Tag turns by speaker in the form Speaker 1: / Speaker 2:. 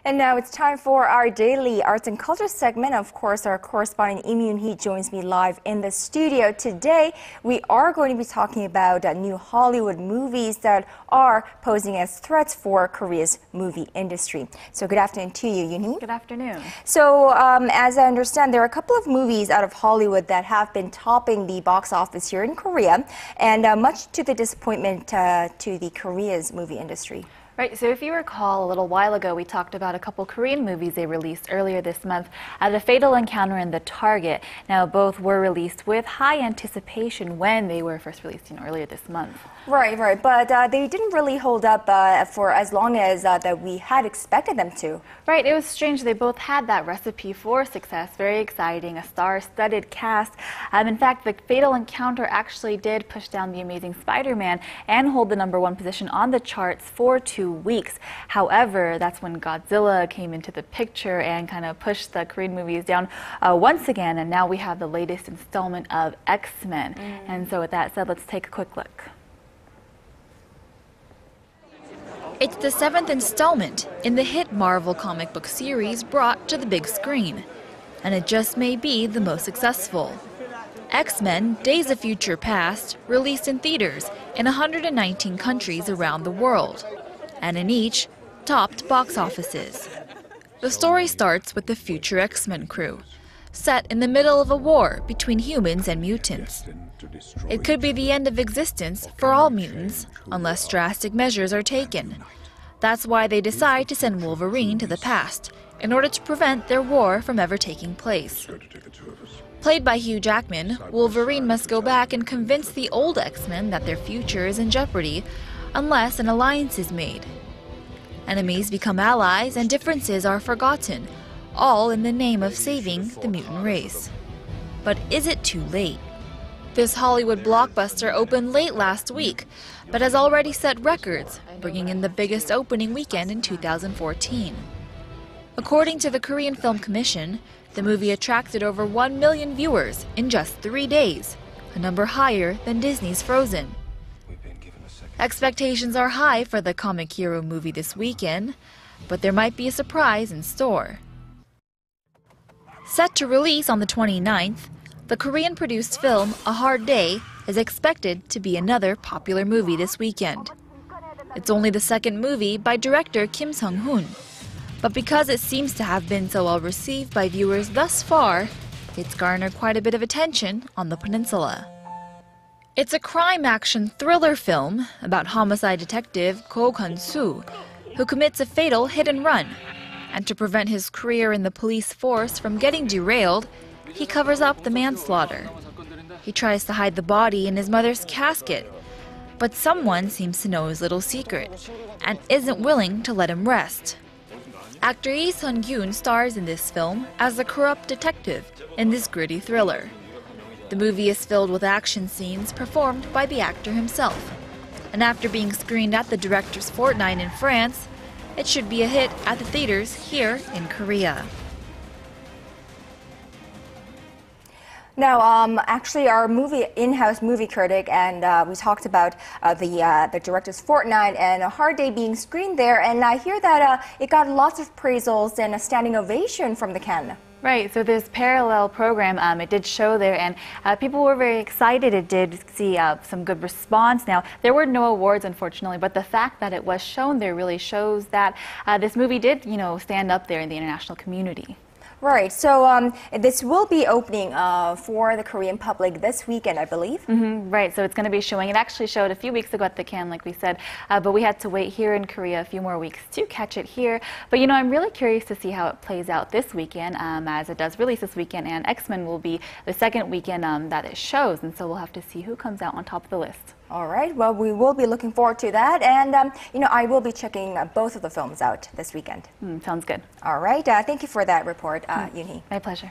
Speaker 1: And now it's time for our daily arts and culture segment. Of course, our correspondent Yim Yoonhee joins me live in the studio. Today, we are going to be talking about new Hollywood movies that are posing as threats for Korea's movie industry. So good afternoon to you, Yoonhee.
Speaker 2: Good afternoon.
Speaker 1: So as I understand, there are a couple of movies out of Hollywood that have been topping the box office here in Korea, and much to the disappointment to the Korea's movie industry.
Speaker 2: Right, so if you recall, a little while ago, we talked about a couple Korean movies they released earlier this month, The Fatal Encounter and The Target. Now, both were released with high anticipation when they were first released earlier this month.
Speaker 1: Right, but they didn't really hold up for as long as that we had expected them to.
Speaker 2: Right, it was strange. They both had that recipe for success, very exciting, a star-studded cast. In fact, The Fatal Encounter actually did push down The Amazing Spider-Man and hold the #1 position on the charts for 2 weeks. However, that's when Godzilla came into the picture and kind of pushed the Korean movies down once again, and now we have the latest installment of X-Men. And so with that said, let's take a quick look.
Speaker 3: It's the 7th installment in the hit Marvel comic book series brought to the big screen, and it just may be the most successful. X-Men: Days of Future Past released in theaters in 119 countries around the world, and in each, topped box offices. The story starts with the future X-Men crew, set in the middle of a war between humans and mutants. It could be the end of existence for all mutants unless drastic measures are taken. That's why they decide to send Wolverine to the past in order to prevent their war from ever taking place. Played by Hugh Jackman, Wolverine must go back and convince the old X-Men that their future is in jeopardy unless an alliance is made. Enemies become allies and differences are forgotten, all in the name of saving the mutant race. But is it too late? This Hollywood blockbuster opened late last week, but has already set records, bringing in the biggest opening weekend in 2014. According to the Korean Film Commission, the movie attracted over 1 million viewers in just 3 days, a number higher than Disney's Frozen. Expectations are high for the comic hero movie this weekend, but there might be a surprise in store. Set to release on the 29th, the Korean-produced film A Hard Day is expected to be another popular movie this weekend. It's only the second movie by director Kim Sung-hoon, but because it seems to have been so well received by viewers thus far, it's garnered quite a bit of attention on the peninsula. It's a crime-action thriller film about homicide detective Ko Gun-soo, who commits a fatal hit-and-run. And to prevent his career in the police force from getting derailed, he covers up the manslaughter. He tries to hide the body in his mother's casket, but someone seems to know his little secret and isn't willing to let him rest. Actor Lee Sun-gyun stars in this film as the corrupt detective in this gritty thriller. The movie is filled with action scenes performed by the actor himself, and after being screened at the director's fortnight in France, it should be a hit at the theaters here in Korea.
Speaker 1: Now, actually, our in-house movie critic, and we talked about the director's fortnight and A Hard Day being screened there, and I hear that it got lots of praisals and a standing ovation from the Cannes.
Speaker 2: Right, so this parallel program, it did show there, and people were very excited. It did see some good response. Now, there were no awards, unfortunately, but the fact that it was shown there really shows that this movie did, stand up there in the international community.
Speaker 1: Right, so this will be opening for the Korean public this weekend, I believe.
Speaker 2: Right, so it's going to be showing. It actually showed a few weeks ago at the Cannes, like we said, but we had to wait here in Korea a few more weeks to catch it here. But I'm really curious to see how it plays out this weekend, as it does release this weekend, and X-Men will be the second weekend that it shows, and so we'll have to see who comes out on top of the list.
Speaker 1: All right, well, we will be looking forward to that, and I will be checking both of the films out this weekend.
Speaker 2: Sounds good.
Speaker 1: All right, thank you for that report, Yoonhee.
Speaker 2: My pleasure.